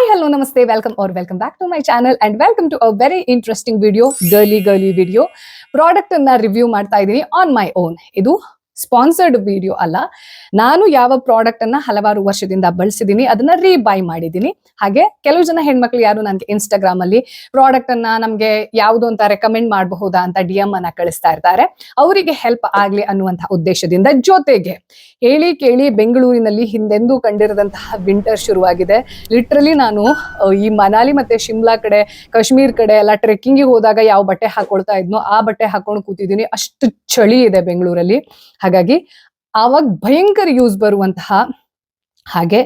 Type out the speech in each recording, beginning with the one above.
Hello, namaste, welcome back to my channel and welcome to a very interesting video, girly video. Product ಅನ್ನ review ಮಾಡ್ತಾ ಇದೀನಿ on my own. ಇದು sponsored video ಅಲ್ಲ. ನಾನು ಯಾವ product ಅನ್ನ ಹಲವಾರು ವರ್ಷದಿಂದ ಬಳಸಿದೀನಿ ಅದನ್ನ ರೀಬೈ ಮಾಡಿದೀನಿ. ಹಾಗೆ ಕೆಲವು ಜನ ಹೆಣ್ಮಕ್ಳು ಯಾರು ನನಗೆ ಇನ್ಸ್ಟಾಗ್ರಾಮ್ ಅಲ್ಲಿ ಪ್ರಾಡಕ್ಟ್ ಅನ್ನ ನಮ್ಗೆ ಯಾವುದು ಅಂತ ರೆಕಮೆಂಡ್ ಮಾಡಬಹುದಾ ಅಂತ DM ಅನ್ನ ಕಳಿಸ್ತಾ ಇರ್ತಾರೆ. ಅವರಿಗೆ ಹೆಲ್ಪ್ ಆಗ್ಲಿ ಅನ್ನುವಂತಹ ಉದ್ದೇಶದಿಂದ ಜೊತೆಗೆ ಹೇಳಿ ಕೇಳಿ ಬೆಂಗಳೂರಿನಲ್ಲಿ ಹಿಂದೆಂದೂ ಕಂಡಿರದಂತಹ ವಿಂಟರ್ ಶುರುವಾಗಿದೆ. ಲಿಟ್ರಲಿ ನಾನು ಈ ಮನಾಲಿ ಮತ್ತೆ ಶಿಮ್ಲಾ ಕಡೆ ಕಾಶ್ಮೀರ್ ಕಡೆ ಎಲ್ಲ ಟ್ರೆಕ್ಕಿಂಗ್ ಹೋದಾಗ ಯಾವ ಬಟ್ಟೆ ಹಾಕೊಳ್ತಾ ಇದ್ನೋ ಆ ಬಟ್ಟೆ ಹಾಕೊಂಡು ಕೂತಿದ್ದೀನಿ. ಅಷ್ಟು ಚಳಿ ಇದೆ ಬೆಂಗಳೂರಲ್ಲಿ. ಹಾಗಾಗಿ ಆವಾಗ ಭಯಂಕರ ಯೂಸ್ ಬರುವಂತಹ ಹಾಗೆ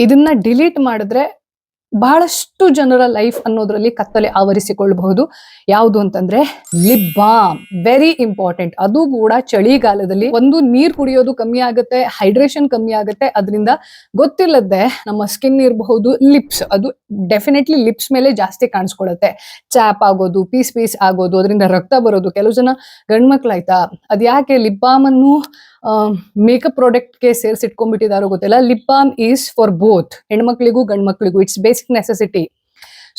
ಇದನ್ನ ಡಿಲೀಟ್ ಮಾಡಿದ್ರೆ ಬಹಳಷ್ಟು ಜನರ ಲೈಫ್ ಅನ್ನೋದ್ರಲ್ಲಿ ಕತ್ತಲೆ ಆವರಿಸಿಕೊಳ್ಳಬಹುದು. ಯಾವುದು ಅಂತಂದ್ರೆ ಲಿಪ್ ಬಾಮ್, ವೆರಿ ಇಂಪಾರ್ಟೆಂಟ್. ಅದು ಕೂಡ ಚಳಿಗಾಲದಲ್ಲಿ ಒಂದು ನೀರ್ ಕುಡಿಯೋದು ಕಮ್ಮಿ ಆಗುತ್ತೆ, ಹೈಡ್ರೇಷನ್ ಕಮ್ಮಿ ಆಗುತ್ತೆ. ಅದರಿಂದ ಗೊತ್ತಿಲ್ಲದೆ ನಮ್ಮ ಸ್ಕಿನ್ ಇರಬಹುದು, ಲಿಪ್ಸ್ ಅದು ಡೆಫಿನೆಟ್ಲಿ ಲಿಪ್ಸ್ ಮೇಲೆ ಜಾಸ್ತಿ ಕಾಣಿಸ್ಕೊಳ್ಳುತ್ತೆ. ಚಾಪ್ ಆಗೋದು, ಪೀಸ್ ಆಗೋದು, ಅದರಿಂದ ರಕ್ತ ಬರೋದು. ಕೆಲವು ಜನ ಗಂಡ್ಮಕ್ಳು ಆಯ್ತಾ ಅದ್ ಯಾಕೆ ಲಿಪ್ ಬಾಮ್ ಅನ್ನು ಮೇಕಪ್ ಪ್ರಾಡಕ್ಟ್ಗೆ ಸೇರಿಸಿಟ್ಕೊಂಡ್ಬಿಟ್ಟಿದಾರೋ ಗೊತ್ತಿಲ್ಲ. Lip balm is for both, ಹೆಣ್ಮಕ್ಳಿಗೂ ಗಂಡ್ಮಕ್ಳಿಗೂ. It's basic necessity.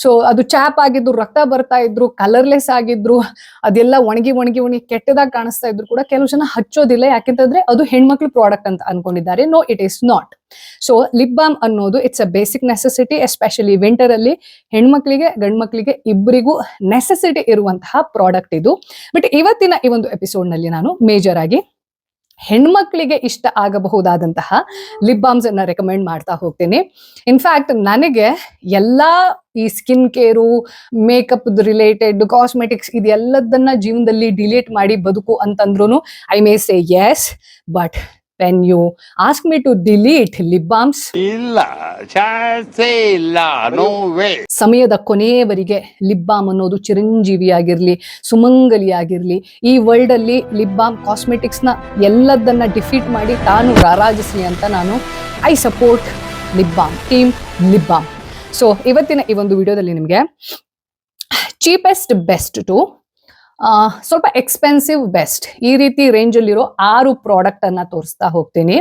ಸೊ ಅದು ಚಾಪ್ ಆಗಿದ್ರು, ರಕ್ತ ಬರ್ತಾ ಇದ್ರು, ಕಲರ್ಲೆಸ್ ಆಗಿದ್ರು, ಅದೆಲ್ಲ ಒಣಗಿ ಕೆಟ್ಟದಾಗಿ ಕಾಣಿಸ್ತಾ ಇದ್ರು ಕೂಡ ಕೆಲವು ಜನ ಹಚ್ಚೋದಿಲ್ಲ. ಯಾಕೆಂತಂದ್ರೆ ಅದು ಹೆಣ್ಮಕ್ಳು ಪ್ರಾಡಕ್ಟ್ ಅಂತ ಅನ್ಕೊಂಡಿದ್ದಾರೆ. No, it is not. So lip balm ಅನ್ನೋದು it's a basic necessity. Especially winter ಅಲ್ಲಿ ಹೆಣ್ಮಕ್ಳಿಗೆ ಗಂಡ್ಮಕ್ಳಿಗೆ ಇಬ್ಬರಿಗೂ ನೆಸೆಸಿಟಿ ಇರುವಂತಹ ಪ್ರಾಡಕ್ಟ್ ಇದು. ಬಟ್ ಇವತ್ತಿನ ಈ ಒಂದು ಎಪಿಸೋಡ್ ನಲ್ಲಿ ನಾನು ಮೇಜರ್ ಆಗಿ ಹೆಣ್ಮಕ್ಳಿಗೆ ಇಷ್ಟ ಆಗಬಹುದಾದಂತಹ ಲಿಪ್ ಬಾಮ್ಸ್ ಅನ್ನ ರೆಕಮೆಂಡ್ ಮಾಡ್ತಾ ಹೋಗ್ತೀನಿ. ಇನ್ಫ್ಯಾಕ್ಟ್ ನನಗೆ ಎಲ್ಲಾ ಈ skin care, makeup related, cosmetics ಇದೆಲ್ಲದನ್ನ ಜೀವನದಲ್ಲಿ ಡಿಲೀಟ್ ಮಾಡಿ ಬದುಕು ಅಂತಂದ್ರು I may say yes. But when you ask me to delete lip balms, ಇಲ್ಲ, ಚಾನ್ಸೇ ಇಲ್ಲ, ನೋ ವೇ. ಸಮಯದ ಕೊನೆಯವರೆಗೆ ಲಿಪ್ ಬಾಮ್ ಅನ್ನೋದು ಚಿರಂಜೀವಿಯಾಗಿರ್ಲಿ, ಸುಮಂಗಲಿಯಾಗಿರ್ಲಿ, ಈ ವರ್ಲ್ಡ್ ಅಲ್ಲಿ ಲಿಪ್ ಬಾಮ್ ಕಾಸ್ಮೆಟಿಕ್ಸ್ ನ ಎಲ್ಲದನ್ನ ಡಿಫೀಟ್ ಮಾಡಿ ತಾನು ರಾರಾಜಿಸ್ಲಿ ಅಂತ ನಾನು I support lip balm, team lip balm. So ಇವತ್ತಿನ ಈ ಒಂದು ವಿಡಿಯೋದಲ್ಲಿ ನಿಮಗೆ ಚೀಪೆಸ್ಟ್ ಬೆಸ್ಟ್ ಟು ಸ್ವಲ್ಪ ಎಕ್ಸ್ಪೆನ್ಸಿವ್ ಬೆಸ್ಟ್, ಈ ರೀತಿ ರೇಂಜ್ ಅಲ್ಲಿರೋ 6 ಪ್ರಾಡಕ್ಟ್ ಅನ್ನ ತೋರಿಸ್ತಾ ಹೋಗ್ತೀನಿ.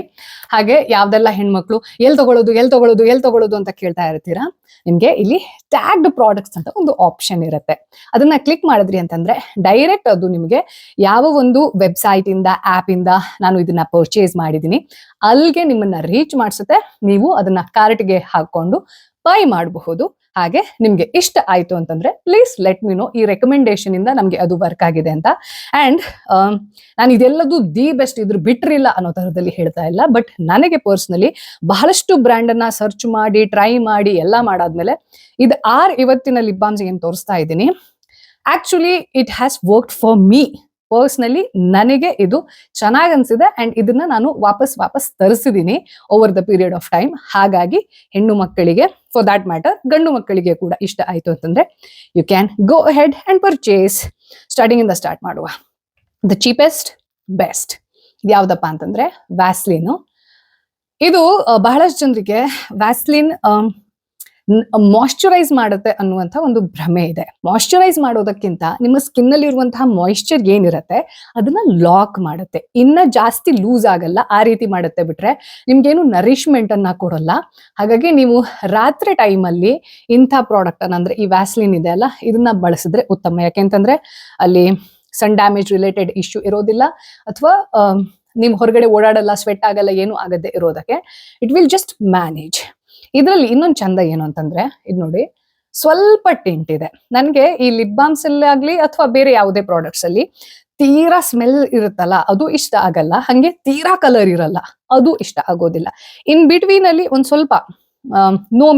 ಹಾಗೆ ಯಾವ್ದೆಲ್ಲ ಹೆಣ್ಮಕ್ಳು ಎಲ್ ತಗೊಳ್ಳೋದು ಅಂತ ಕೇಳ್ತಾ ಇರ್ತೀರಾ, ನಿಮ್ಗೆ ಇಲ್ಲಿ ಟ್ಯಾಗ್ಡ್ ಪ್ರಾಡಕ್ಟ್ಸ್ ಅಂತ ಒಂದು ಆಪ್ಷನ್ ಇರುತ್ತೆ. ಅದನ್ನ ಕ್ಲಿಕ್ ಮಾಡಿದ್ರಿ ಅಂತಂದ್ರೆ ಡೈರೆಕ್ಟ್ ಅದು ನಿಮಗೆ ಯಾವ ಒಂದು ವೆಬ್ಸೈಟ್ ಇಂದ, ಆಪ್ ಇಂದ ನಾನು ಇದನ್ನ ಪರ್ಚೇಸ್ ಮಾಡಿದೀನಿ ಅಲ್ಲಿಗೆ ನಿಮ್ಮನ್ನ ರೀಚ್ ಮಾಡಿಸುತ್ತೆ. ನೀವು ಅದನ್ನ ಕಾರ್ಟ್ಗೆ ಹಾಕೊಂಡು ಬೈ ಮಾಡಬಹುದು. ಹಾಗೆ ನಿಮ್ಗೆ ಇಷ್ಟ ಆಯ್ತು ಅಂತಂದ್ರೆ ಪ್ಲೀಸ್ ಲೆಟ್ ಮಿ ನೋ. ಈ ರೆಕಮೆಂಡೇಶನ್ ಇಂದ ನಮ್ಗೆ ಅದು ವರ್ಕ್ ಆಗಿದೆ ಅಂತ. ಅಂಡ್ ನಾನು ಇದೆಲ್ಲದು ದಿ ಬೆಸ್ಟ್, ಇದ್ರ ಬಿಟ್ರಿಲ್ಲ ಅನ್ನೋ ತರದಲ್ಲಿ ಹೇಳ್ತಾ ಇಲ್ಲ. ಬಟ್ ನನಗೆ ಪರ್ಸನಲಿ ಬಹಳಷ್ಟು ಬ್ರ್ಯಾಂಡ್ ಅನ್ನ ಸರ್ಚ್ ಮಾಡಿ ಟ್ರೈ ಮಾಡಿ ಎಲ್ಲ ಮಾಡಾದ್ಮೇಲೆ ಇದು ಇವತ್ತಿನ ಲಿಪ್ ಬಾಮ್ಸ್ ಏನ್ ತೋರಿಸ್ತಾ ಇದ್ದೀನಿ, actually it has worked for me personally. ನನಗೆ ಇದು ಚೆನ್ನಾಗ್ ಅನ್ಸಿದೆ ಅಂಡ್ ಇದನ್ನ ನಾನು ವಾಪಸ್ ತರಿಸಿದೀನಿ over the period of time. ಹಾಗಾಗಿ ಹೆಣ್ಣು ಮಕ್ಕಳಿಗೆ, ಫಾರ್ ದ್ಯಾಟ್ ಮ್ಯಾಟರ್ ಗಂಡು ಮಕ್ಕಳಿಗೆ ಕೂಡ ಇಷ್ಟ ಆಯ್ತು ಅಂತಂದ್ರೆ you can go ahead and purchase. Starting ಇಂದ ಸ್ಟಾರ್ಟ್ ಮಾಡುವ. ದ ಚೀಪೆಸ್ಟ್ ಬೆಸ್ಟ್ ಇದು ಯಾವ್ದಪ್ಪ ಅಂತಂದ್ರೆ ವ್ಯಾಸ್ಲಿನ್. ಇದು ಬಹಳಷ್ಟು ಜನರಿಗೆ ವ್ಯಾಸ್ಲಿನ್ ಮಾಯಿಶ್ಚರೈಸ್ ಮಾಡುತ್ತೆ ಅನ್ನುವಂಥ ಒಂದು ಭ್ರಮೆ ಇದೆ. ಮಾಯಿಶ್ಚರೈಸ್ ಮಾಡೋದಕ್ಕಿಂತ ನಿಮ್ಮ ಸ್ಕಿನ್ ಅಲ್ಲಿ ಇರುವಂತಹ ಮಾಯಿಶ್ಚರ್ ಏನಿರುತ್ತೆ ಅದನ್ನ ಲಾಕ್ ಮಾಡುತ್ತೆ, ಇನ್ನ ಜಾಸ್ತಿ ಲೂಸ್ ಆಗಲ್ಲ. ಆ ರೀತಿ ಮಾಡುತ್ತೆ ಬಿಟ್ರೆ ನಿಮ್ಗೇನು ನರಿಶ್ಮೆಂಟ್ ಅನ್ನ ಕೊಡಲ್ಲ. ಹಾಗಾಗಿ ನೀವು ರಾತ್ರಿ ಟೈಮಲ್ಲಿ ಇಂಥ ಪ್ರಾಡಕ್ಟ್ ಅನ್ನ, ಅಂದ್ರೆ ಈ ವ್ಯಾಸ್ಲಿನ್ ಇದೆ ಅಲ್ಲ, ಇದನ್ನ ಬಳಸಿದ್ರೆ ಉತ್ತಮ. ಯಾಕೆಂತಂದ್ರೆ ಅಲ್ಲಿ ಸನ್ ಡ್ಯಾಮೇಜ್ ರಿಲೇಟೆಡ್ ಇಶ್ಯೂ ಇರೋದಿಲ್ಲ, ಅಥವಾ ನಿಮ್ ಹೊರಗಡೆ ಓಡಾಡಲ್ಲ, ಸ್ವೆಟ್ ಆಗಲ್ಲ, ಏನು ಆಗದೆ ಇರೋದಕ್ಕೆ ಇಟ್ ವಿಲ್ ಜಸ್ಟ್ ಮ್ಯಾನೇಜ್. ಇದರಲ್ಲಿ ಇನ್ನೊಂದು ಚಂದ ಏನು ಅಂತಂದ್ರೆ ಇದು ನೋಡಿ, ಸ್ವಲ್ಪ ಟಿಂಟ್ ಇದೆ. ನನ್ಗೆ ಈ ಲಿಪ್ ಬಾಮ್ಸ್ ಅಲ್ಲಿ ಆಗ್ಲಿ ಅಥವಾ ಬೇರೆ ಯಾವುದೇ ಪ್ರಾಡಕ್ಟ್ಸ್ ಅಲ್ಲಿ ತೀರಾ ಸ್ಮೆಲ್ ಇರುತ್ತಲ್ಲ ಅದು ಇಷ್ಟ ಆಗಲ್ಲ. ಹಂಗೆ ತೀರಾ ಕಲರ್ ಇರಲ್ಲ, ಅದು ಇಷ್ಟ ಆಗೋದಿಲ್ಲ. ಇನ್ ಬಿಟ್ವೀನ್ ಅಲ್ಲಿ ಒಂದ್ ಸ್ವಲ್ಪ ನೋ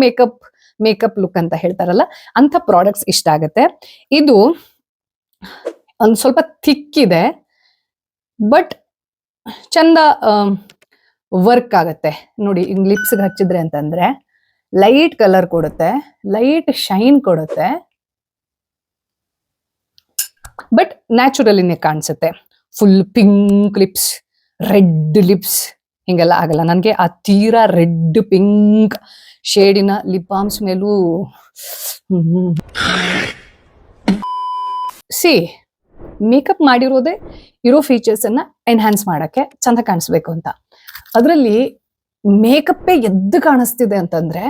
ಮೇಕಪ್ ಲುಕ್ ಅಂತ ಹೇಳ್ತಾರಲ್ಲ, ಅಂತ ಪ್ರಾಡಕ್ಟ್ಸ್ ಇಷ್ಟ ಆಗತ್ತೆ. ಇದು ಒಂದ್ ಸ್ವಲ್ಪ ಥಿಕ್ ಇದೆ, ಬಟ್ ಚಂದ ವರ್ಕ್ ಆಗತ್ತೆ. ನೋಡಿ, ಲಿಪ್ಸ್ಗೆ ಹಚ್ಚಿದ್ರೆ ಅಂತಂದ್ರೆ ಲೈಟ್ ಕಲರ್ ಕೊಡುತ್ತೆ, ಲೈಟ್ ಶೈನ್ ಕೊಡುತ್ತೆ, ಬಟ್ ನ್ಯಾಚುರಲಿನೇ ಕಾಣಿಸುತ್ತೆ. Full pink lips, red lips ಹಿಂಗೆಲ್ಲ ಆಗಲ್ಲ. ನನಗೆ ಆ ತೀರಾ ರೆಡ್ ಪಿಂಕ್ ಶೇಡಿನ ಲಿಪ್ ಬಾಮ್ಸ್ ಮೇಲೂ ಮೇಕಪ್ ಮಾಡಿರೋದೇ ಇರೋ ಫೀಚರ್ಸ್ ಅನ್ನ ಎನ್ಹಾನ್ಸ್ ಮಾಡಕ್ಕೆ, ಚಂದ ಕಾಣಿಸ್ಬೇಕು ಅಂತ. ಅದರಲ್ಲಿ ಮೇಕಪ್ಪೇ ಎದ್ದು ಕಾಣಿಸ್ತಿದೆ ಅಂತಂದ್ರೆ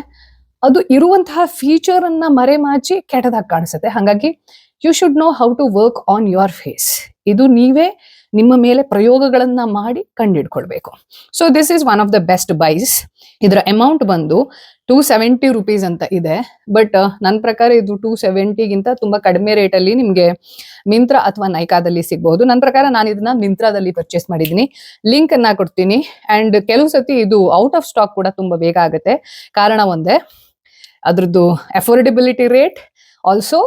ಅದು ಇರುವಂತಹ ಫೀಚರ್ ಅನ್ನ ಮರೆಮಾಚಿ ಕೆಟ್ಟದಾಗಿ ಕಾಣಿಸುತ್ತೆ. ಹಾಗಾಗಿ you should know how to work on your face. ಇದು ನೀವೇ ನಿಮ್ಮ ಮೇಲೆ ಪ್ರಯೋಗಗಳನ್ನ ಮಾಡಿ ಕಂಡಿಡ್ಕೊಳ್ಬೇಕು. So this is one of the best buys. ಇದರ ಅಮೌಂಟ್ ಬಂದು 270 rupees ಅಂತ ಇದೆ. ಬಟ್ ನನ್ನ ಪ್ರಕಾರ ಇದು 270ಗಿಂತ ತುಂಬಾ ಕಡಿಮೆ ರೇಟಲ್ಲಿ ನಿಮಗೆ ಮಿಂತ್ರಾ ಅಥವಾ ನೈಕಾದಲ್ಲಿ ಸಿಗಬಹುದು. ನನ್ನ ಪ್ರಕಾರ ನಾನು ಇದನ್ನ ಮಿಂತ್ರಾದಲ್ಲಿ ಪರ್ಚೇಸ್ ಮಾಡಿದ್ದೀನಿ. ಲಿಂಕ್ ಅನ್ನ ಕೊಡ್ತೀನಿ. ಅಂಡ್ ಕೆಲವು ಸತಿ ಇದು ಔಟ್ ಆಫ್ ಸ್ಟಾಕ್ ಕೂಡ ತುಂಬಾ ಬೇಗ ಆಗುತ್ತೆ. ಕಾರಣ ಒಂದೇ, ಅದ್ರದ್ದು ಅಫೋರ್ಡೆಬಿಲಿಟಿ ರೇಟ್, ಆಲ್ಸೋ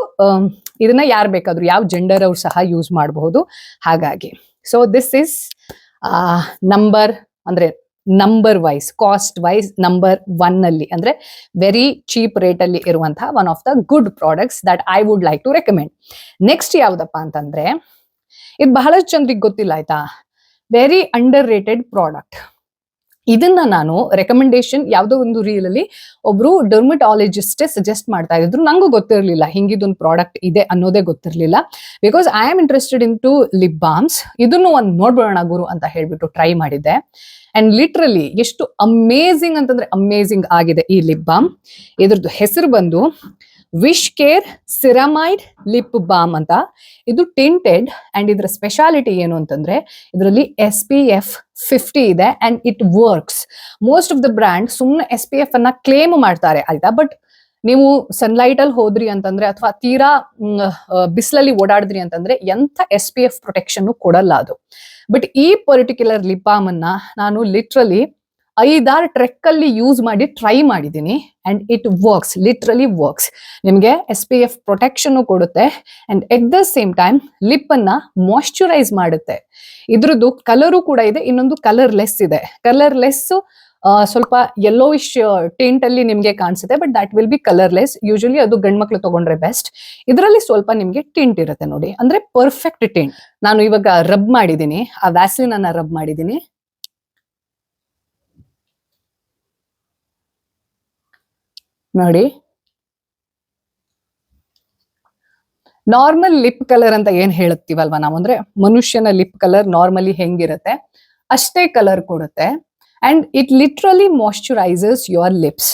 ಇದನ್ನ ಯಾರು ಬೇಕಾದ್ರೂ ಯಾವ ಜೆಂಡರ್ ಅವ್ರು ಸಹ ಯೂಸ್ ಮಾಡಬಹುದು. ಹಾಗಾಗಿ so this is number wise, cost wise number 1 ಅಲ್ಲಿ, ಅಂದ್ರೆ ವೆರಿ ಚೀಪ್ ರೇಟ್ ಅಲ್ಲಿ ಇರುವಂತಹ one of the good products that I would like to recommend. Next ಯಾವ್ದಪ್ಪ ಅಂತಂದ್ರೆ, ಇದು ಬಹಳಷ್ಟು ಜನರಿಗೆ ಗೊತ್ತಿಲ್ಲ ಆಯ್ತಾ, ವೆರಿ ಅಂಡರ್ ರೇಟೆಡ್ ಪ್ರಾಡಕ್ಟ್. ಇದನ್ನ ನಾನು ರೆಕಮೆಂಡೇಶನ್ ಯಾವುದೋ ಒಂದು ರೀಲ್ ಅಲ್ಲಿ ಒಬ್ರು ಡರ್ಮಟಾಲಜಿಸ್ಟ್ ಸಜೆಸ್ಟ್ ಮಾಡ್ತಾ ಇದ್ರು. ನಂಗೂ ಗೊತ್ತಿರಲಿಲ್ಲ ಹಿಂಗಿದೊಂದು ಪ್ರಾಡಕ್ಟ್ ಇದೆ ಅನ್ನೋದೇ ಗೊತ್ತಿರಲಿಲ್ಲ. Because I am interested into lip balms. ಇದನ್ನು ಒಂದು ನೋಡ್ಬೋಣ ಗುರು ಅಂತ ಹೇಳ್ಬಿಟ್ಟು ಟ್ರೈ ಮಾಡಿದ್ದೆ. ಅಂಡ್ ಲಿಟ್ರಲಿ ಎಷ್ಟು ಅಮೇಝಿಂಗ್ ಅಂತಂದ್ರೆ ಅಮೇಝಿಂಗ್ ಆಗಿದೆ ಈ ಲಿಪ್ ಬಾಮ್. ಇದ್ರದ್ದು ಹೆಸರು ಬಂದು wish care ceramide lip balm ಅಂತ. ಇದು ಟಿಂಟೆಡ್ ಅಂಡ್ ಇದರ ಸ್ಪೆಷಾಲಿಟಿ ಏನು ಅಂತಂದ್ರೆ ಇದರಲ್ಲಿ SPF 50 ಇದೆ and it works. Most of the brand ಸುಮ್ಮನೆ SPF ಅನ್ನ ಕ್ಲೇಮ್ ಮಾಡ್ತಾರೆ ಆಯ್ತಾ, ಬಟ್ ನೀವು ಸನ್ಲೈಟ್ ಅಲ್ಲಿ ಹೋದ್ರಿ ಅಂತಂದ್ರೆ ಅಥವಾ ತೀರಾ ಬಿಸಿಲಲ್ಲಿ ಓಡಾಡಿದ್ರಿ ಅಂತಂದ್ರೆ ಎಂಥ SPF ಪ್ರೊಟೆಕ್ಷನ್ ಕೊಡಲ್ಲ ಅದು. ಬಟ್ ಈ ಪರ್ಟಿಕ್ಯುಲರ್ ಲಿಪ್ ಬಾಮ್ ಅನ್ನ ನಾನು ಲಿಟ್ರಲಿ 5-6 ಟ್ರೆಕ್ ಅಲ್ಲಿ ಯೂಸ್ ಮಾಡಿ ಟ್ರೈ ಮಾಡಿದ್ದೀನಿ and it works, literally works. ನಿಮಗೆ SPF ಪ್ರೊಟೆಕ್ಷನ್ ಕೊಡುತ್ತೆ and at the same time lip ಅನ್ನ ಮಾಯಿಶ್ಚರೈಸ್ ಮಾಡುತ್ತೆ. ಇದ್ರದ್ದು ಕಲರು ಕೂಡ ಇದೆ, ಇನ್ನೊಂದು ಕಲರ್ಲೆಸ್ ಇದೆ. ಕಲರ್ಲೆಸ್ ಸ್ವಲ್ಪ ಯೆಲ್ಲೋಯಿಶ್ ಟಿಂಟ್ ಅಲ್ಲಿ ನಿಮ್ಗೆ ಕಾಣಿಸುತ್ತೆ, but that will be colourless. Usually ಅದು ಗಂಡ್ಮಕ್ಳು ತಗೊಂಡ್ರೆ ಬೆಸ್ಟ್. ಇದರಲ್ಲಿ ಸ್ವಲ್ಪ ನಿಮ್ಗೆ ಟಿಂಟ್ ಇರುತ್ತೆ ನೋಡಿ, ಅಂದ್ರೆ ಪರ್ಫೆಕ್ಟ್ ಟಿಂಟ್. ನಾನು ಇವಾಗ ರಬ್ ಮಾಡಿದ್ದೀನಿ, ಆ ವ್ಯಾಸ್ಲಿನ್ ಅನ್ನ ರಬ್ ಮಾಡಿದ್ದೀನಿ. ನೋಡಿ, ನಾರ್ಮಲ್ ಲಿಪ್ ಕಲರ್ ಅಂತ ಏನ್ ಹೇಳುತ್ತೀವಲ್ವಾ ನಾವು, ಅಂದ್ರೆ ಮನುಷ್ಯನ ಲಿಪ್ ಕಲರ್ ನಾರ್ಮಲಿ ಹೆಂಗಿರುತ್ತೆ ಅಷ್ಟೇ ಕಲರ್ ಕೊಡುತ್ತೆ. And it literally moisturises your lips.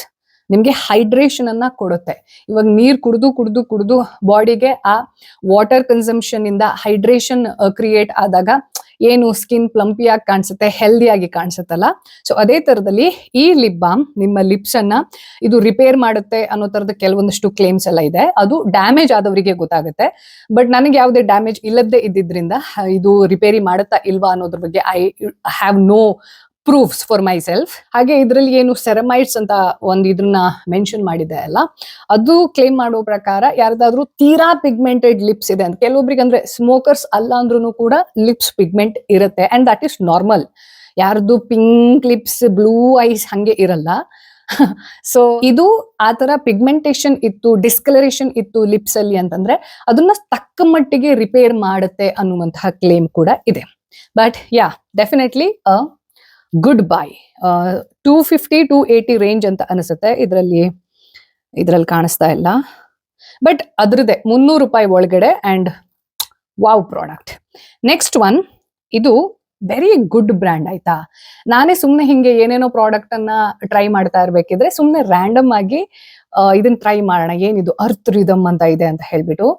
ನಿಮ್ಗೆ ಹೈಡ್ರೇಷನ್ ಅನ್ನ ಕೊಡುತ್ತೆ. ಇವಾಗ ನೀರ್ ಕುಡಿದು ಬಾಡಿಗೆ ಆ ವಾಟರ್ ಕನ್ಸಂಪ್ಷನ್ ಇಂದ ಹೈಡ್ರೇಷನ್ ಕ್ರಿಯೇಟ್ ಆದಾಗ ಏನು ಸ್ಕಿನ್ ಪ್ಲಂಪಿಯಾಗಿ ಕಾಣಿಸುತ್ತೆ, ಹೆಲ್ದಿಯಾಗಿ ಕಾಣಿಸುತ್ತಲ್ಲ, ಸೊ ಅದೇ ತರದಲ್ಲಿ ಈ ಲಿಪ್ ಬಾಮ್ ನಿಮ್ಮ ಲಿಪ್ಸ್ ಅನ್ನ ಇದು ರಿಪೇರ್ ಮಾಡುತ್ತೆ ಅನ್ನೋ ತರದ ಕೆಲವೊಂದಷ್ಟು ಕ್ಲೇಮ್ಸ್ ಎಲ್ಲ ಇದೆ. ಅದು ಡ್ಯಾಮೇಜ್ ಆದವರಿಗೆ ಗೊತ್ತಾಗುತ್ತೆ. ಬಟ್ ನನಗೆ ಯಾವುದೇ ಡ್ಯಾಮೇಜ್ ಇಲ್ಲದೆ ಇದ್ದಿದ್ರಿಂದ ಇದು ರಿಪೇರಿ ಮಾಡುತ್ತಾ ಇಲ್ವಾ ಅನ್ನೋದ್ರ ಬಗ್ಗೆ I have no proofs for myself. ಹಾಗೆ ಇದರಲ್ಲಿ ಏನು ಸೆರಮೈಡ್ಸ್ ಅಂತ ಒಂದು ಇದನ್ನ ಮೆನ್ಷನ್ ಮಾಡಿದೆ ಅಲ್ಲ, ಅದು ಕ್ಲೇಮ್ ಮಾಡೋ ಪ್ರಕಾರ ಯಾರ್ದಾದ್ರೂ ತೀರಾ ಪಿಗ್ಮೆಂಟೆಡ್ ಲಿಪ್ಸ್ ಇದೆ ಅಂತ, ಕೆಲವೊಬ್ರಿಗೆ ಅಂದ್ರೆ ಸ್ಮೋಕರ್ಸ್ ಅಲ್ಲ ಅಂದ್ರೂ ಕೂಡ ಲಿಪ್ಸ್ ಪಿಗ್ಮೆಂಟ್ ಇರುತ್ತೆ ಅಂಡ್ ದಟ್ ಇಸ್ ನಾರ್ಮಲ್. ಯಾರ್ದು ಪಿಂಕ್ ಲಿಪ್ಸ್, ಬ್ಲೂ ಐಸ್ ಹಂಗೆ ಇರಲ್ಲ. ಸೊ ಇದು ಆತರ ಪಿಗ್ಮೆಂಟೇಶನ್ ಇತ್ತು, ಡಿಸ್ಕಲರೇಷನ್ ಇತ್ತು ಲಿಪ್ಸ್ ಅಲ್ಲಿ ಅಂತಂದ್ರೆ ಅದನ್ನ ತಕ್ಕ ಮಟ್ಟಿಗೆ ರಿಪೇರ್ ಮಾಡುತ್ತೆ ಅನ್ನುವಂತಹ ಕ್ಲೇಮ್ ಕೂಡ ಇದೆ. But yeah, definitely good bye. 250-280 range ಅಂತ ಅನಿಸುತ್ತೆ. ಇದ್ರಲ್ಲಿ ಕಾಣಿಸ್ತಾ ಇಲ್ಲ, ಬಟ್ ಅದ್ರದ್ದೇ 300 ರೂಪಾಯಿ ಒಳಗಡೆ and wow product. Next one, ಇದು ವೆರಿ ಗುಡ್ ಬ್ರ್ಯಾಂಡ್ ಆಯ್ತಾ. ನಾನೇ ಸುಮ್ಮನೆ ಹಿಂಗೆ ಏನೇನೋ ಪ್ರಾಡಕ್ಟ್ ಅನ್ನ ಟ್ರೈ ಮಾಡ್ತಾ ಇರ್ಬೇಕಿದ್ರೆ ಸುಮ್ಮನೆ ರ್ಯಾಂಡಮ್ ಆಗಿ ಇದನ್ನ ಟ್ರೈ ಮಾಡೋಣ, ಏನಿದು ಅರ್ತ್ ರಿದಮ್ ಅಂತ ಇದೆ ಅಂತ ಹೇಳ್ಬಿಟ್ಟು.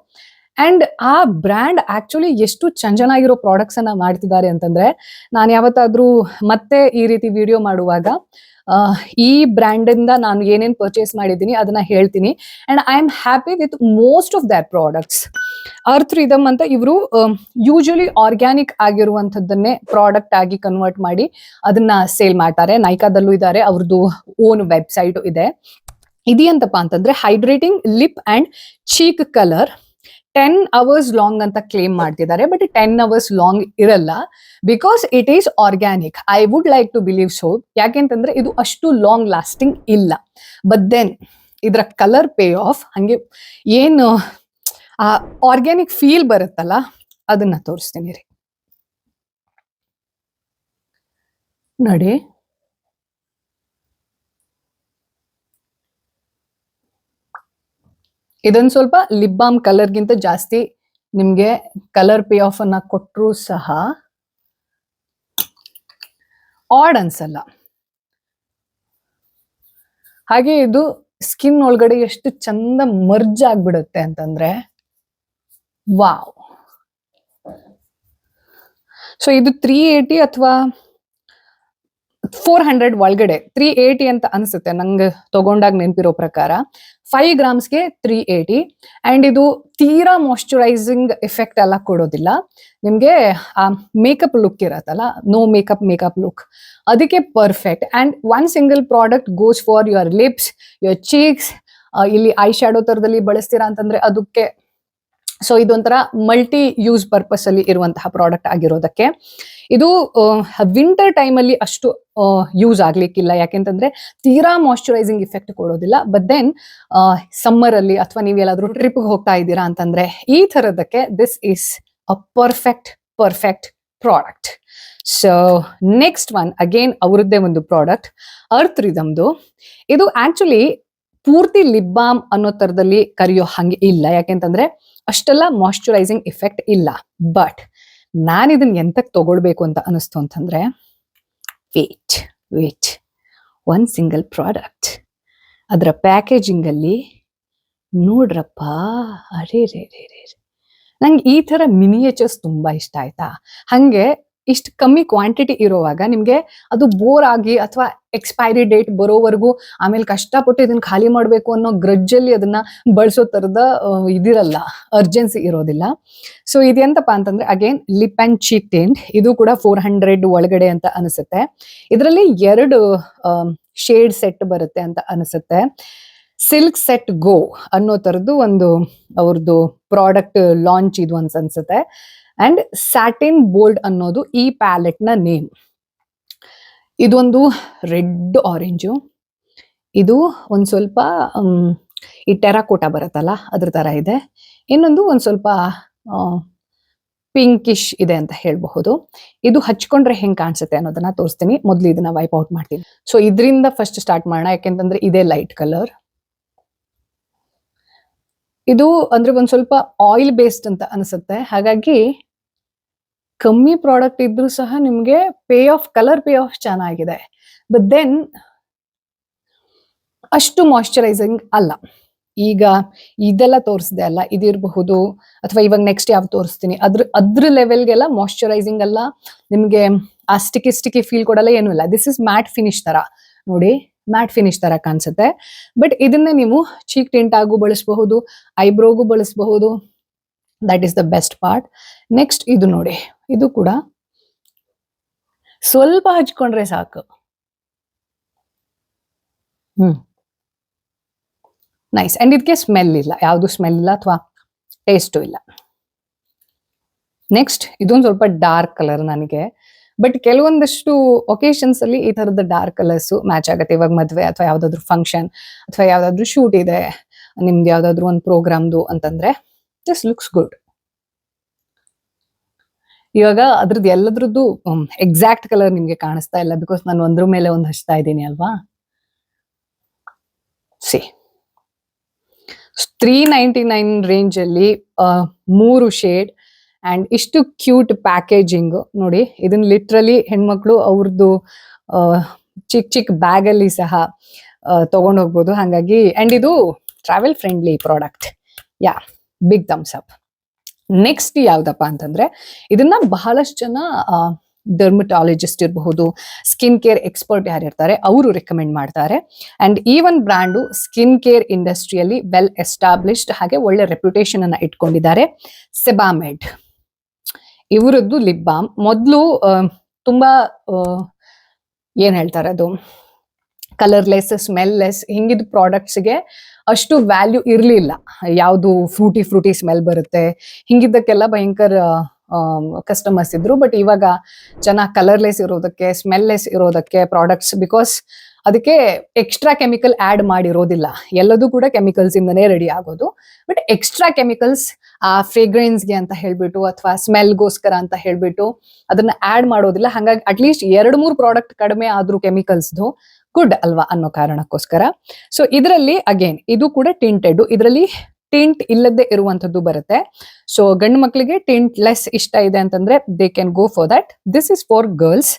ಅಂಡ್ ಆ ಬ್ರ್ಯಾಂಡ್ ಆಕ್ಚುಲಿ ಎಷ್ಟು ಚೆನ್ನಾಗಿರೋ ಪ್ರಾಡಕ್ಟ್ಸ್ ಅನ್ನ ಮಾಡ್ತಿದ್ದಾರೆ ಅಂತಂದ್ರೆ, ನಾನು ಯಾವತ್ತಾದ್ರೂ ಮತ್ತೆ ಈ ರೀತಿ ವಿಡಿಯೋ ಮಾಡುವಾಗ ಈ ಬ್ರ್ಯಾಂಡ್ ಇಂದ ನಾನು ಏನೇನ್ ಪರ್ಚೇಸ್ ಮಾಡಿದ್ದೀನಿ ಅದನ್ನ ಹೇಳ್ತೀನಿ. And I am happy with most of there products. Earth rhythm ಅಂತ ಇವರು ಯೂಶಲಿ ಆರ್ಗ್ಯಾನಿಕ್ ಆಗಿರುವಂತದ್ದನ್ನೇ ಪ್ರಾಡಕ್ಟ್ ಆಗಿ ಕನ್ವರ್ಟ್ ಮಾಡಿ ಅದನ್ನ ಸೇಲ್ ಮಾಡ್ತಾರೆ. ನೈಕಾದಲ್ಲೂ ಇದ್ದಾರೆ, ಅವ್ರದ್ದು ಓನ್ ವೆಬ್ಸೈಟ್ ಇದೆ. ಇದೇಂತಪ್ಪ ಅಂತಂದ್ರೆ hydrating lip and cheek colour 10 hours long ಅಂತ ಕ್ಲೇಮ್ ಮಾಡ್ತಿದ್ದಾರೆ. ಬಟ್ 10 hours ಲಾಂಗ್ ಇರಲ್ಲ, because it is organic. I would like to believe so. ಯಾಕೆಂತಂದ್ರೆ ಇದು ಅಷ್ಟು ಲಾಂಗ್ ಲಾಸ್ಟಿಂಗ್ ಇಲ್ಲ. ಬಟ್ ದೆನ್ ಇದರ ಕಲರ್ ಪೇ ಆಫ್, ಹಂಗೆ ಏನು ಆ ಆರ್ಗ್ಯಾನಿಕ್ ಫೀಲ್ ಬರುತ್ತಲ್ಲ ಅದನ್ನ ತೋರಿಸ್ತೀನಿ ರೀ. ನೋಡಿ, ಇದೊಂದು ಸ್ವಲ್ಪ ಲಿಪ್ ಬಾಮ್ ಕಲರ್ಗಿಂತ ಜಾಸ್ತಿ ನಿಮ್ಗೆ ಕಲರ್ ಪೇ ಆಫ್ ಅನ್ನ ಕೊಟ್ಟರು ಸಹ ಆಡ್ ಅನ್ಸಲ್ಲ. ಹಾಗೆ ಇದು ಸ್ಕಿನ್ ಒಳಗಡೆ ಎಷ್ಟು ಚಂದ ಮರ್ಜ್ ಆಗ್ಬಿಡುತ್ತೆ ಅಂತಂದ್ರೆ ವಾವ್. ಸೊ ಇದು 380 ಅಥವಾ 400 ಒಳಗಡೆ, 380 ಅಂತ ಅನ್ಸುತ್ತೆ ನಂಗೆ ತಗೊಂಡಾಗ ನೆನಪಿರೋ ಪ್ರಕಾರ. 5 ಗ್ರಾಮ್ಸ್ಗೆ 380. ಅಂಡ್ ಇದು ತೀರಾ ಮಾಯ್ಶ್ಚರೈಸಿಂಗ್ ಎಫೆಕ್ಟ್ ಎಲ್ಲ ಕೊಡೋದಿಲ್ಲ ನಿಮ್ಗೆ. ಮೇಕಪ್ ಲುಕ್ ಇರತ್ತಲ್ಲ, ನೋ ಮೇಕಪ್ ಲುಕ್, ಅದಕ್ಕೆ perfect. And one single product goes for your lips, your cheeks. ಇಲ್ಲಿ ಐ ಶ್ಯಾಡೋ ತರದಲ್ಲಿ ಬಳಸ್ತೀರಾ ಅಂತಂದ್ರೆ ಅದಕ್ಕೆ. ಸೊ ಇದೊಂಥರ ಮಲ್ಟಿ ಯೂಸ್ ಪರ್ಪಸ್ ಅಲ್ಲಿ ಇರುವಂತಹ ಪ್ರಾಡಕ್ಟ್ ಆಗಿರೋದಕ್ಕೆ ಇದು ವಿಂಟರ್ ಟೈಮ್ ಅಲ್ಲಿ ಅಷ್ಟು ಯೂಸ್ ಆಗ್ಲಿಕ್ಕಿಲ್ಲ, ಯಾಕೆಂತಂದ್ರೆ ತೀರಾ ಮಾಯ್ಶ್ಚರೈಸಿಂಗ್ ಇಫೆಕ್ಟ್ ಕೊಡೋದಿಲ್ಲ. ಬಟ್ ದೆನ್ ಸಮ್ಮರ್ ಅಲ್ಲಿ ಅಥವಾ ನೀವು ಎಲ್ಲಾದ್ರೂ ಟ್ರಿಪ್ ಹೋಗ್ತಾ ಇದ್ದೀರಾ ಅಂತಂದ್ರೆ ಈ ತರದಕ್ಕೆ this is a perfect product. So next one again ಅವರದ್ದೇ ಒಂದು ಪ್ರಾಡಕ್ಟ್, ಅರ್ತ್ ರಿದಮ್ದು. ಇದು ಆಕ್ಚುಲಿ ಪೂರ್ತಿ ಲಿಪ್ ಬಾಮ್ ಅನ್ನೋ ತರದಲ್ಲಿ ಕರೆಯೋ ಹಂಗೆ ಇಲ್ಲ, ಯಾಕೆಂತಂದ್ರೆ ಅಷ್ಟೆಲ್ಲ ಮಾಯ್ಶ್ಚರೈಸಿಂಗ್ ಇಫೆಕ್ಟ್ ಇಲ್ಲ. ಬಟ್ ನಾನು ಇದನ್ನ ಎಂತಕ್ಕೆ ತಗೊಳ್ಬೇಕು ಅಂತ ಅನಿಸ್ತು ಅಂತಂದ್ರೆ ವೇಟ್ ಒನ್ ಸಿಂಗಲ್ ಪ್ರಾಡಕ್ಟ್, ಅದರ ಪ್ಯಾಕೇಜಿಂಗ್ ಅಲ್ಲಿ ನೋಡ್ರಪ್ಪ, ಅರೇ ರೇ ರೇ ರೇ, ನಂಗೆ ಈ ತರ ಮಿನಿಯೇಚರ್ಸ್ ತುಂಬಾ ಇಷ್ಟ ಆಯ್ತಾ. ಹಂಗೆ ಇಷ್ಟು ಕಮ್ಮಿ ಕ್ವಾಂಟಿಟಿ ಇರೋವಾಗ ನಿಮ್ಗೆ ಅದು ಬೋರ್ ಆಗಿ ಅಥವಾ ಎಕ್ಸ್ಪೈರಿ ಡೇಟ್ ಬರೋವರೆಗೂ ಆಮೇಲೆ ಕಷ್ಟಪಟ್ಟು ಇದನ್ನ ಖಾಲಿ ಮಾಡಬೇಕು ಅನ್ನೋ ಗ್ರಜ್ಜಲ್ಲಿ ಅದನ್ನ ಬಳಸೋ ತರದ ಇದಿರಲ್ಲ, ಅರ್ಜೆನ್ಸಿ ಇರೋದಿಲ್ಲ. ಸೊ ಇದೆಂತಪ್ಪ ಅಂತಂದ್ರೆ again lip and cheek tint. ಇದು ಕೂಡ 400 ಒಳಗಡೆ ಅಂತ ಅನಿಸುತ್ತೆ. ಇದರಲ್ಲಿ 2 ಶೇಡ್ ಸೆಟ್ ಬರುತ್ತೆ ಅಂತ ಅನಿಸುತ್ತೆ. ಸಿಲ್ಕ್ ಸೆಟ್ ಗೋ ಅನ್ನೋ ತರದ್ದು ಒಂದು ಅವ್ರದ್ದು ಪ್ರಾಡಕ್ಟ್ ಲಾಂಚ್ ಇದು ಅಂತ ಅನ್ಸುತ್ತೆ. ಅಂಡ್ ಸ್ಯಾಟಿನ್ ಬೋಲ್ಡ್ ಅನ್ನೋದು ಈ ಪ್ಯಾಲೆಟ್ ನ ನೇಮ್. ಇದೊಂದು ರೆಡ್ ಆರೆಂಜು, ಇದು ಒಂದ್ ಸ್ವಲ್ಪ ಈ ಟೆರಾಕೋಟಾ ಬರುತ್ತಲ್ಲ ಅದ್ರ ತರ ಇದೆ. ಇನ್ನೊಂದು ಒಂದ್ ಸ್ವಲ್ಪ ಪಿಂಕಿಶ್ ಇದೆ ಅಂತ ಹೇಳ್ಬಹುದು. ಇದು ಹಚ್ಕೊಂಡ್ರೆ ಹೆಂಗ್ ಕಾಣಿಸುತ್ತೆ ಅನ್ನೋದನ್ನ ತೋರಿಸ್ತೀನಿ. ಮೊದ್ಲು ಇದನ್ನ ವೈಪ್ ಔಟ್ ಮಾಡ್ತೀನಿ. ಸೊ ಇದರಿಂದ ಫಸ್ಟ್ ಸ್ಟಾರ್ಟ್ ಮಾಡೋಣ, ಯಾಕೆಂತಂದ್ರೆ ಇದೇ ಲೈಟ್ ಕಲರ್. ಇದು ಅಂದ್ರೆ ಒಂದ್ ಸ್ವಲ್ಪ ಆಯಿಲ್ ಬೇಸ್ಡ್ ಅಂತ ಅನ್ಸುತ್ತೆ, ಹಾಗಾಗಿ ಕಮ್ಮಿ ಪ್ರಾಡಕ್ಟ್ ಇದ್ರೂ ಸಹ ನಿಮ್ಗೆ ಕಲರ್ ಪೇ ಆಫ್ ಚೆನ್ನಾಗಿದೆ. ಬಟ್ ದೆನ್ ಅಷ್ಟು ಮಾಯ್ಶ್ಚರೈಸಿಂಗ್ ಅಲ್ಲ. ಈಗ ಇದೆಲ್ಲ ತೋರಿಸಿದೆ ಅಲ್ಲ, ಇದಿರಬಹುದು ಅಥವಾ ಇವಾಗ ನೆಕ್ಸ್ಟ್ ಯಾವ ತೋರಿಸ್ತೀನಿ ಅದ್ರ ಲೆವೆಲ್ಗೆಲ್ಲ ಮಾಯ್ಶ್ಚರೈಸಿಂಗ್ ಅಲ್ಲ, ನಿಮ್ಗೆ ಆ ಸ್ಟಿಕಿ ಫೀಲ್ ಕೊಡಲ್ಲ, ಏನೂ ಇಲ್ಲ. ದಿಸ್ ಇಸ್ ಮ್ಯಾಟ್ ಫಿನಿಶ್ ತರ ನೋಡಿ, ಮ್ಯಾಟ್ ಫಿನಿಶ್ ತರ ಕಾಣಿಸುತ್ತೆ. ಬಟ್ ಇದನ್ನ ನೀವು ಚೀಕ್ ಟಿಂಟ್ ಆಗು ಬಳಸಬಹುದು, ಐಬ್ರೋಗೂ ಬಳಸಬಹುದು. That is the best part. Next ಇದು ನೋಡಿ, ಇದು ಕೂಡ ಸ್ವಲ್ಪ ಹಚ್ಕೊಂಡ್ರೆ ಸಾಕು. ನೈಸ್. ಅಂಡ್ ಇದಕ್ಕೆ ಸ್ಮೆಲ್ ಇಲ್ಲ, ಯಾವುದು ಸ್ಮೆಲ್ ಇಲ್ಲ ಅಥವಾ ಟೇಸ್ಟು ಇಲ್ಲ. ನೆಕ್ಸ್ಟ್ ಇದೊಂದು ಸ್ವಲ್ಪ ಡಾರ್ಕ್ ಕಲರ್ ನನಗೆ, ಬಟ್ ಕೆಲವೊಂದಷ್ಟು ಒಕೇಶನ್ಸ್ ಅಲ್ಲಿ ಈ ತರದ ಡಾರ್ಕ್ ಕಲರ್ಸ್ ಮ್ಯಾಚ್ ಆಗುತ್ತೆ. ಇವಾಗ ಮದ್ವೆ ಅಥವಾ ಯಾವ್ದಾದ್ರು ಫಂಕ್ಷನ್ ಅಥವಾ ಯಾವ್ದಾದ್ರು ಶೂಟ್ ಇದೆ, ನಿಮ್ದು ಯಾವ್ದಾದ್ರು ಒಂದು ಪ್ರೋಗ್ರಾಮ್ದು ಅಂತಂದ್ರೆ ದಿಸ್ ಲುಕ್ಸ್ ಗುಡ್. ಇವಾಗ ಅದ್ರದ್ದು ಎಲ್ಲದ್ರದ್ದು ಎಕ್ಸಾಕ್ಟ್ ಕಲರ್ ನಿಮ್ಗೆ ಕಾಣಿಸ್ತಾ ಇಲ್ಲ, ಬಿಕಾಸ್ ನಾನು ಒಂದ್ರ ಮೇಲೆ ಒಂದು ಹಚ್ತಾ ಇದ್ದೀನಿ ಅಲ್ವಾ. ಸಿ 399 ರೇಂಜ್ ಅಲ್ಲಿ 3 ಶೇಡ್ ಅಂಡ್ ಇಷ್ಟು ಕ್ಯೂಟ್ ಪ್ಯಾಕೇಜಿಂಗ್ ನೋಡಿ. ಇದನ್ನ ಲಿಟ್ರಲಿ ಹೆಣ್ಮಕ್ಳು ಅವ್ರದ್ದು ಚಿಕ್ಕ ಬ್ಯಾಗ್ ಅಲ್ಲಿ ಸಹ ತಗೊಂಡು ಹೋಗ್ಬೋದು. ಹಾಗಾಗಿ ಅಂಡ್ ಇದು ಟ್ರಾವೆಲ್ ಫ್ರೆಂಡ್ಲಿ ಪ್ರಾಡಕ್ಟ್. ಯಾ, ಬಿಗ್ ಥಮ್ಸ್ ಅಪ್. ನೆಕ್ಸ್ಟ್ ಯಾವ್ದಪ್ಪ ಅಂತಂದ್ರೆ ಇದನ್ನ ಬಹಳಷ್ಟು ಜನ ಡರ್ಮಟಾಲಜಿಸ್ಟ್ ಇರಬಹುದು, ಸ್ಕಿನ್ ಕೇರ್ ಎಕ್ಸ್ಪರ್ಟ್ ಯಾರಿರ್ತಾರೆ ಅವರು ರೆಕಮೆಂಡ್ ಮಾಡ್ತಾರೆ. ಅಂಡ್ ಈ ಒಂದು ಬ್ರ್ಯಾಂಡು ಸ್ಕಿನ್ ಕೇರ್ ಇಂಡಸ್ಟ್ರಿಯಲ್ಲಿ ವೆಲ್ ಎಸ್ಟಾಬ್ಲಿಷ್ಡ್, ಹಾಗೆ ಒಳ್ಳೆ ರೆಪ್ಯುಟೇಷನ್ ಅನ್ನ ಇಟ್ಕೊಂಡಿದ್ದಾರೆ. ಸೆಬಾಮೆಡ್ ಇವರದ್ದು ಲಿಪ್ ಬಾಮ್ ಮೊದಲು ತುಂಬಾ ಏನ್ ಹೇಳ್ತಾರೆ ಅದು ಕಲರ್ಲೆಸ್, ಸ್ಮೆಲ್ಲೆಸ್ ಹಿಂಗಿದ್ ಪ್ರಾಡಕ್ಟ್ಸ್ಗೆ ಅಷ್ಟು ವ್ಯಾಲ್ಯೂ ಇರಲಿಲ್ಲ. ಯಾವುದು ಫ್ರೂಟಿ ಸ್ಮೆಲ್ ಬರುತ್ತೆ ಹಿಂಗಿದ್ದಕ್ಕೆಲ್ಲ ಭಯಂಕರ ಕಸ್ಟಮರ್ಸ್ ಇದ್ರು. ಬಟ್ ಇವಾಗ ಜನ ಕಲರ್ಲೆಸ್ ಇರೋದಕ್ಕೆ, ಸ್ಮೆಲ್ಲೆಸ್ ಇರೋದಕ್ಕೆ ಪ್ರಾಡಕ್ಟ್ಸ್, ಬಿಕಾಸ್ ಅದಕ್ಕೆ ಎಕ್ಸ್ಟ್ರಾ ಕೆಮಿಕಲ್ ಆಡ್ ಮಾಡಿರೋದಿಲ್ಲ. ಎಲ್ಲದೂ ಕೂಡ ಕೆಮಿಕಲ್ಸ್ ಇಂದನೇ ರೆಡಿ ಆಗೋದು. ಬಟ್ ಎಕ್ಸ್ಟ್ರಾ ಕೆಮಿಕಲ್ಸ್ ಆ ಫ್ರೇಗ್ರೆನ್ಸ್ಗೆ ಅಂತ ಹೇಳ್ಬಿಟ್ಟು ಅಥವಾ ಸ್ಮೆಲ್ಗೋಸ್ಕರ ಅಂತ ಹೇಳ್ಬಿಟ್ಟು ಅದನ್ನ ಆಡ್ ಮಾಡೋದಿಲ್ಲ. ಹಾಗಾಗಿ ಅಟ್ಲೀಸ್ಟ್ 2-3 ಪ್ರಾಡಕ್ಟ್ ಕಡಿಮೆ ಆದ್ರೂ ಕೆಮಿಕಲ್ಸ್ದು ಗುಡ್ ಅಲ್ವಾ ಅನ್ನೋ ಕಾರಣಕ್ಕೋಸ್ಕರ. ಸೊ ಇದರಲ್ಲಿ ಅಗೇನ್ ಇದು ಕೂಡ ಟಿಂಟೆಡ್, ಇದರಲ್ಲಿ ಟಿಂಟ್ ಇಲ್ಲದೆ ಇರುವಂತದ್ದು ಬರುತ್ತೆ. ಸೊ ಗಂಡು ಮಕ್ಕಳಿಗೆ ಟಿಂಟ್ ಲೆಸ್ ಇಷ್ಟ ಇದೆ ಅಂತಂದ್ರೆ they can go for that. This is for girls.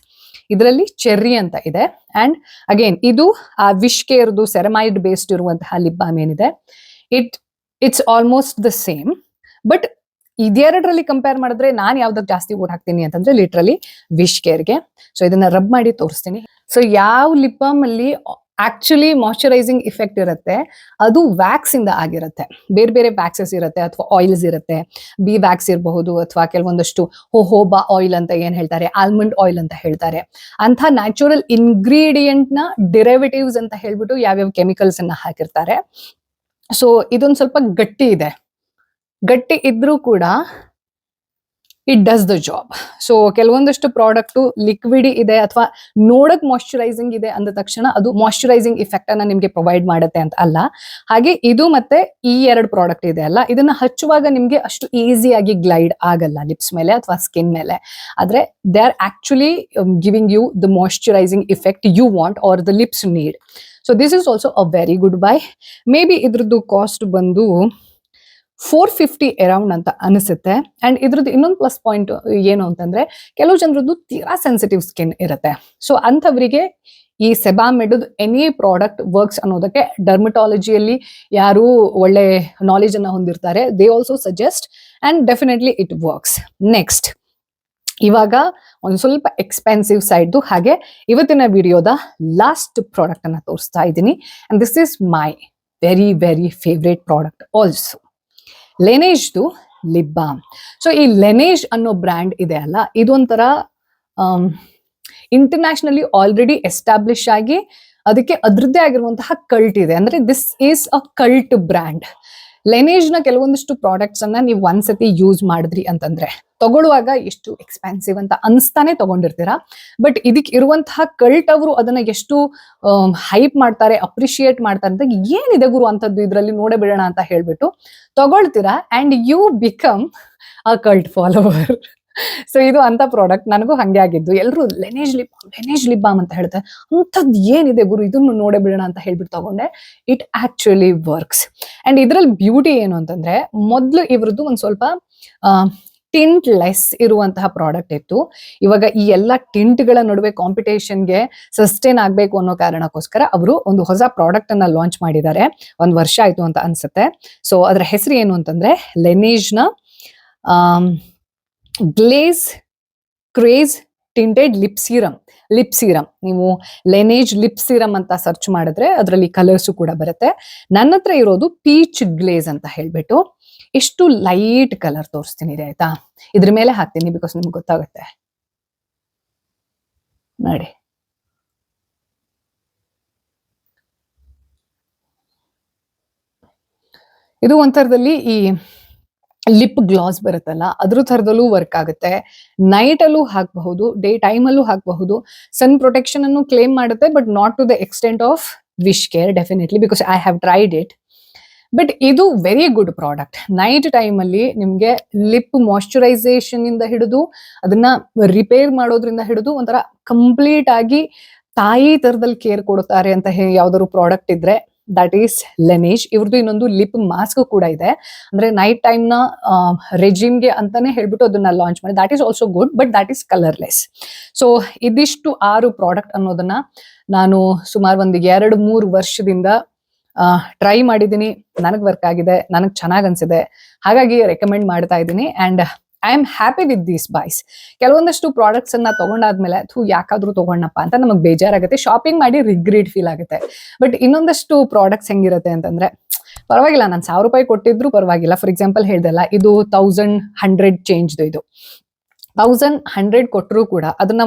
ಇದರಲ್ಲಿ ಚೆರ್ರಿ ಅಂತ ಇದೆ. ಅಂಡ್ ಅಗೇನ್ ಇದು ಆ ವಿಶ್ ಕೇರ್ದು ಸೆರಮೈಡ್ ಬೇಸ್ಡ್ ಇರುವಂತಹ ಲಿಪ್ ಬಾಮ್ ಏನಿದೆ, it's almost the same. But ಇದೆರಡರಲ್ಲಿ ಕಂಪೇರ್ ಮಾಡಿದ್ರೆ ನಾನು ಯಾವ್ದಕ್ಕೆ ಜಾಸ್ತಿ ಓಟ್ ಹಾಕ್ತೀನಿ ಅಂತಂದ್ರೆ ಲಿಟ್ರಲಿ ವಿಶ್ ಕೇರ್ಗೆ. ಸೊ ಇದನ್ನ ರಬ್ ಮಾಡಿ ತೋರಿಸ್ತೀನಿ. ಸೊ ಯಾವ ಲಿಪ್ ಬಾಮ್ ಅಲ್ಲಿ ಆಕ್ಚುಲಿ ಮಾಯಶ್ಚರೈಸಿಂಗ್ ಇಫೆಕ್ಟ್ ಇರುತ್ತೆ ಅದು ವ್ಯಾಕ್ಸ್ ಇಂದ ಆಗಿರುತ್ತೆ. ಬೇರೆ ಬೇರೆ ವ್ಯಾಕ್ಸಸ್ ಇರುತ್ತೆ ಅಥವಾ ಆಯಿಲ್ಸ್ ಇರುತ್ತೆ. ಬಿ ವ್ಯಾಕ್ಸ್ ಇರಬಹುದು ಅಥವಾ ಕೆಲವೊಂದಷ್ಟು ಹೋಹೋಬಾ ಆಯಿಲ್ ಅಂತ ಏನ್ ಹೇಳ್ತಾರೆ, ಆಲ್ಮಂಡ್ ಆಯಿಲ್ ಅಂತ ಹೇಳ್ತಾರೆ. ಅಂತ ನ್ಯಾಚುರಲ್ ಇಂಗ್ರೀಡಿಯೆಂಟ್ ನ ಡಿರೈವೇಟಿವ್ಸ್ ಅಂತ ಹೇಳ್ಬಿಟ್ಟು ಯಾವ್ಯಾವ ಕೆಮಿಕಲ್ಸ್ ಅನ್ನ ಹಾಕಿರ್ತಾರೆ. ಸೊ ಇದೊಂದು ಸ್ವಲ್ಪ ಗಟ್ಟಿ ಇದೆ. ಗಟ್ಟಿ ಇದ್ರೂ ಕೂಡ it does the job. So ಕೆಲವೊಂದಷ್ಟು ಪ್ರಾಡಕ್ಟ್ ಲಿಕ್ವಿಡ್ ಇದೆ ಅಥವಾ ನೋಡಕ್ ಮಾಯಶ್ಚರೈಸಿಂಗ್ ಇದೆ ಅಂದ ತಕ್ಷಣ ಅದು ಮಾಯಶ್ಚರೈಸಿಂಗ್ ಇಫೆಕ್ಟ್ ಅನ್ನ ನಿಮ್ಗೆ ಪ್ರೊವೈಡ್ ಮಾಡುತ್ತೆ ಅಂತ ಅಲ್ಲ. ಹಾಗೆ ಇದು ಮತ್ತೆ ಈ ಎರಡು ಪ್ರಾಡಕ್ಟ್ ಇದೆ ಅಲ್ಲ, ಇದನ್ನ ಹಚ್ಚುವಾಗ ನಿಮ್ಗೆ ಅಷ್ಟು ಈಸಿಯಾಗಿ ಗ್ಲೈಡ್ ಆಗಲ್ಲ ಲಿಪ್ಸ್ ಮೇಲೆ ಅಥವಾ ಸ್ಕಿನ್ ಮೇಲೆ. ಆದ್ರೆ they are actually giving you the moisturising effect you want or the lips need. So this is also a very good buy. Maybe ಇದ್ರದ್ದು ಕಾಸ್ಟ್ ಬಂದು 450 ಅರೌಂಡ್ ಅಂತ ಅನಿಸುತ್ತೆ. ಅಂಡ್ ಇದ್ರದ್ದು ಇನ್ನೊಂದು ಪ್ಲಸ್ ಪಾಯಿಂಟ್ ಏನು ಅಂತಂದ್ರೆ ಕೆಲವು ಜನರದ್ದು ತೀರಾ ಸೆನ್ಸಿಟಿವ್ ಸ್ಕಿನ್ ಇರುತ್ತೆ. ಸೊ ಅಂಥವರಿಗೆ ಈ ಸೆಬಾಮೆಡ್ ಎನಿ ಪ್ರಾಡಕ್ಟ್ ವರ್ಕ್ಸ್ ಅನ್ನೋದಕ್ಕೆ ಡರ್ಮಟಾಲಜಿಯಲ್ಲಿ ಯಾರು ಒಳ್ಳೆ ನಾಲೆಜ್ ಅನ್ನ ಹೊಂದಿರ್ತಾರೆ, they also suggest and definitely it works. Next ಇವಾಗ ಒಂದು ಸ್ವಲ್ಪ ಎಕ್ಸ್ಪೆನ್ಸಿವ್ ಸೈಡ್ದು ಹಾಗೆ ಇವತ್ತಿನ ವಿಡಿಯೋದ ಲಾಸ್ಟ್ ಪ್ರಾಡಕ್ಟ್ ಅನ್ನ ತೋರಿಸ್ತಾ ಇದ್ದೀನಿ. And this is my very very favourite product also, ಲೆನೇಜ್ದು ಲಿಪ್ ಬಾಮ್. ಸೊ ಈ ಲೆನೇಜ್ ಅನ್ನೋ ಬ್ರ್ಯಾಂಡ್ ಇದೆ ಅಲ್ಲ, ಇದೊಂಥರ ಇಂಟರ್ನ್ಯಾಷನಲಿ ಆಲ್ರೆಡಿ ಎಸ್ಟಾಬ್ಲಿಷ್ ಆಗಿ ಅದಕ್ಕೆ ಅದ್ರದ್ದೇ ಆಗಿರುವಂತಹ ಕಲ್ಟ್ ಇದೆ. ಅಂದ್ರೆ this is a cult brand. Laneige ನ ಕೆಲವೊಂದಿಷ್ಟು ಪ್ರಾಡಕ್ಟ್ಸ್ ಅನ್ನ ನೀವು ಒಂದ್ಸತಿ ಯೂಸ್ ಮಾಡಿದ್ರಿ ಅಂತಂದ್ರೆ ತಗೊಳ್ಳುವಾಗ ಎಷ್ಟು ಎಕ್ಸ್ಪೆನ್ಸಿವ್ ಅಂತ ಅನ್ಸ್ತಾನೆ ತಗೊಂಡಿರ್ತೀರಾ. ಬಟ್ ಇದಕ್ಕೆ ಇರುವಂತಹ ಕಲ್ಟ್ ಅವರು ಅದನ್ನ ಎಷ್ಟು ಹೈಪ್ ಮಾಡ್ತಾರೆ, ಅಪ್ರಿಶಿಯೇಟ್ ಮಾಡ್ತಾರೆ ಅಂತ, ಏನಿದೆ ಗುರು ಅಂತದ್ದು ಇದರಲ್ಲಿ ನೋಡೇ ಬಿಡೋಣ ಅಂತ ಹೇಳ್ಬಿಟ್ಟು ತಗೊಳ್ತೀರಾ and you become a cult follower. So ಇದು ಅಂತ ಪ್ರಾಡಕ್ಟ್. ನನಗೂ ಹಂಗೆ ಆಗಿದ್ದು. ಎಲ್ಲರೂ ಲೆನೇಜ್ ಲಿಪ್ ಬಾಮ್ ಅಂತ ಹೇಳ್ತಾರೆ, ಅಂಥದ್ದು ಏನಿದೆ ಗುರು ಇದನ್ನು ನೋಡೇ ಬಿಡೋಣ ಅಂತ ಹೇಳ್ಬಿಟ್ಟು ತಗೊಂಡೆ. It actually works. ಅಂಡ್ ಇದ್ರಲ್ಲಿ ಬ್ಯೂಟಿ ಏನು ಅಂತಂದ್ರೆ, ಮೊದ್ಲು ಇವ್ರದ್ದು ಒಂದ್ ಸ್ವಲ್ಪ ಟಿಂಟ್ ಲೆಸ್ ಇರುವಂತಹ ಪ್ರಾಡಕ್ಟ್ ಇತ್ತು. ಇವಾಗ ಈ ಎಲ್ಲ ಟಿಂಟ್ಗಳ ನಡುವೆ ಕಾಂಪಿಟೇಷನ್ಗೆ ಸಸ್ಟೈನ್ ಆಗ್ಬೇಕು ಅನ್ನೋ ಕಾರಣಕ್ಕೋಸ್ಕರ ಅವರು ಒಂದು ಹೊಸ ಪ್ರಾಡಕ್ಟ್ ಅನ್ನ ಲಾಂಚ್ ಮಾಡಿದ್ದಾರೆ. 1 ವರ್ಷ ಆಯ್ತು ಅಂತ ಅನ್ಸುತ್ತೆ. ಸೊ ಅದರ ಹೆಸರು ಏನು ಅಂತಂದ್ರೆ ಲೆನೇಜ್ನ glaze craze tinted lip serum. ನೀವು ಲೆನೇಜ್ ಲಿಪ್ ಸೀರಮ್ ಅಂತ ಸರ್ಚ್ ಮಾಡಿದ್ರೆ ಅದರಲ್ಲಿ ಕಲರ್ಸು ಕೂಡ ಬರುತ್ತೆ. ನನ್ನ ಹತ್ರ ಇರೋದು ಪೀಚ್ ಗ್ಲೇಸ್ ಅಂತ ಹೇಳ್ಬಿಟ್ಟು ಎಷ್ಟು ಲೈಟ್ ಕಲರ್ ತೋರಿಸ್ತೀನಿ ರೀ, ಆಯ್ತಾ? ಇದ್ರ ಮೇಲೆ ಹಾಕ್ತೀನಿ ಬಿಕಾಸ್ ನಿಮ್ಗೆ ಗೊತ್ತಾಗುತ್ತೆ ನೋಡಿ. ಇದು ಒಂಥರದಲ್ಲಿ ಈ ಲಿಪ್ ಗ್ಲಾಸ್ ಬರುತ್ತಲ್ಲ ಅದ್ರ ಥರದಲ್ಲೂ ವರ್ಕ್ ಆಗುತ್ತೆ. ನೈಟ್ ಅಲ್ಲೂ ಹಾಕಬಹುದು, ಡೇ ಟೈಮ್ ಅಲ್ಲೂ ಹಾಕಬಹುದು. ಸನ್ ಪ್ರೊಟೆಕ್ಷನ್ ಅನ್ನು ಕ್ಲೇಮ್ ಮಾಡುತ್ತೆ, but not to the extent of WishCare definitely, because I have tried it. But ಇದು very good product. Night time ಅಲ್ಲಿ ನಿಮ್ಗೆ ಲಿಪ್ ಮಾಯಶ್ಚರೈಸೇಷನ್ ಇಂದ ಹಿಡಿದು ಅದನ್ನ ರಿಪೇರ್ ಮಾಡೋದ್ರಿಂದ ಹಿಡಿದು ಒಂಥರ ಕಂಪ್ಲೀಟ್ ಆಗಿ ತಾಯಿ ತರದಲ್ಲಿ ಕೇರ್ ಕೊಡ್ತಾರೆ ಅಂತ ಯಾವ್ದಾದ್ರು ಪ್ರಾಡಕ್ಟ್ ಇದ್ರೆ ದಟ್ ಈಸ್ ಲೆನೇಜ್. ಇವ್ರದ್ದು ಇನ್ನೊಂದು ಲಿಪ್ ಮಾಸ್ಕ್ ಕೂಡ ಇದೆ. ಅಂದ್ರೆ ನೈಟ್ ಟೈಮ್ ನ ರೆಜಿಮ್ಗೆ ಅಂತಾನೆ ಹೇಳ್ಬಿಟ್ಟು ಅದನ್ನ ಲಾಂಚ್ ಮಾಡಿ. That is also good, but that is colourless. So ಇದಿಷ್ಟು 6 ಪ್ರಾಡಕ್ಟ್ ಅನ್ನೋದನ್ನ ನಾನು ಸುಮಾರು ಒಂದು 2-3 ವರ್ಷದಿಂದ ಟ್ರೈ ಮಾಡಿದ್ದೀನಿ. ನನಗ್ ವರ್ಕ್ ಆಗಿದೆ, ನನಗ್ ಚೆನ್ನಾಗ್ ಅನ್ಸಿದೆ, ಹಾಗಾಗಿ ರೆಕಮೆಂಡ್ ಮಾಡ್ತಾ ಇದ್ದೀನಿ. And I am happy with these boys. ಕೆಲವೊಂದಷ್ಟು ಪ್ರಾಡಕ್ಟ್ಸ್ ಅನ್ನ ತಗೊಂಡಾದ್ಮೇಲೆ ಯಾಕಾದ್ರೂ ತಗೊಂಡಪ್ಪ ಅಂತ ನಮಗ್ ಬೇಜಾರಾಗುತ್ತೆ, ಶಾಪಿಂಗ್ ಮಾಡಿ ರಿಗ್ರೆಟ್ ಫೀಲ್ ಆಗುತ್ತೆ. ಬಟ್ ಇನ್ನೊಂದಷ್ಟು ಪ್ರಾಡಕ್ಟ್ಸ್ ಹೆಂಗಿರುತ್ತೆ ಅಂತಂದ್ರೆ, ಪರವಾಗಿಲ್ಲ ನಾನು 1000 ರೂಪಾಯಿ ಕೊಟ್ಟಿದ್ರು ಪರವಾಗಿಲ್ಲ. ಫಾರ್ ಎಕ್ಸಾಂಪಲ್ ಹೇಳ್ದಲ್ಲ, ಇದು 1100 ಚೇಂಜ್ದು, ಇದು 1100 ಕೊಟ್ಟರು ಕೂಡ ಅದನ್ನ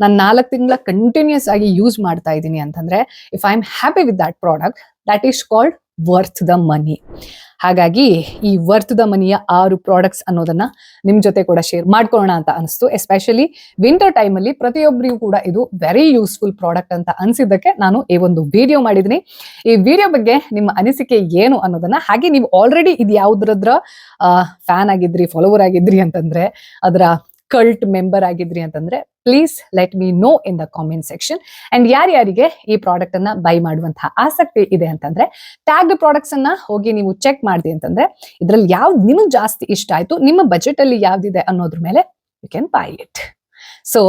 ನಾನು 4 ತಿಂಗಳ ಕಂಟಿನ್ಯೂಸ್ ಆಗಿ ಯೂಸ್ ಮಾಡ್ತಾ ಇದ್ದೀನಿ ಅಂತಂದ್ರೆ, if I am happy with that product, that is called worth the money. ಹಾಗಾಗಿ ಈ ವರ್ತ್ ದ ಮನಿಯ 6 ಪ್ರಾಡಕ್ಟ್ಸ್ ಅನ್ನೋದನ್ನ ನಿಮ್ ಜೊತೆ ಕೂಡ ಶೇರ್ ಮಾಡ್ಕೊಳ್ಳೋಣ ಅಂತ ಅನಿಸ್ತು. ಎಸ್ಪೆಷಲಿ ವಿಂಟರ್ ಟೈಮ್ ಅಲ್ಲಿ ಪ್ರತಿಯೊಬ್ಬರಿಗೂ ಕೂಡ ಇದು ವೆರಿ ಯೂಸ್ಫುಲ್ ಪ್ರಾಡಕ್ಟ್ ಅಂತ ಅನ್ಸಿದ್ದಕ್ಕೆ ನಾನು ಈ ಒಂದು ವಿಡಿಯೋ ಮಾಡಿದೀನಿ. ಈ ವಿಡಿಯೋ ಬಗ್ಗೆ ನಿಮ್ಮ ಅನಿಸಿಕೆ ಏನು ಅನ್ನೋದನ್ನ, ಹಾಗೆ ನೀವು ಆಲ್ರೆಡಿ ಇದು ಯಾವ್ದ್ರದ್ರ ಫ್ಯಾನ್ ಆಗಿದ್ರಿ, ಫಾಲೋವರ್ ಆಗಿದ್ರಿ ಅಂತಂದ್ರೆ, ಅದರ ಕಲ್ಟ್ ಮೆಂಬರ್ ಆಗಿದ್ರಿ ಅಂತಂದ್ರೆ, please let me know in the comment section. And ಯಾರ್ಯಾರಿಗೆ ಈ ಪ್ರಾಡಕ್ಟ್ ಅನ್ನ ಬೈ ಮಾಡುವಂತಹ ಆಸಕ್ತಿ ಇದೆ ಅಂತಂದ್ರೆ, ಟ್ಯಾಗ್ಡ್ ಪ್ರಾಡಕ್ಟ್ಸ್ ಅನ್ನ ಹೋಗಿ ನೀವು ಚೆಕ್ ಮಾಡಿದೆ ಅಂತಂದ್ರೆ, ಇದ್ರಲ್ಲಿ ಯಾವ್ದು ನಿಮಗೆ ಜಾಸ್ತಿ ಇಷ್ಟ ಆಯ್ತು, ನಿಮ್ಮ ಬಜೆಟ್ ಅಲ್ಲಿ ಯಾವ್ದಿದೆ ಅನ್ನೋದ್ರ ಮೇಲೆ you can buy it. So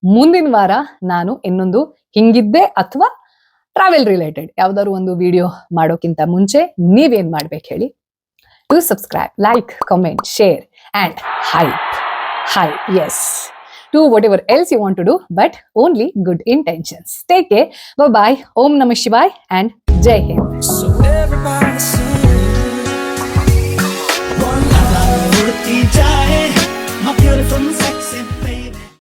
ಮುಂದಿನ ವಾರ ನಾನು ಇನ್ನೊಂದು ಹಿಂಗಿದ್ದೆ ಅಥವಾ ಟ್ರಾವೆಲ್ ರಿಲೇಟೆಡ್ ಯಾವ್ದಾದ್ರು ಒಂದು ವಿಡಿಯೋ ಮಾಡೋಕ್ಕಿಂತ ಮುಂಚೆ ನೀವೇನ್ ಮಾಡ್ಬೇಕು ಹೇಳಿ, to subscribe, like, comment, share and hype, yes, do whatever else you want to do, but only good intentions. Take care, bye bye, Om Namah Shivaya and Jai Hind. So everybody sing.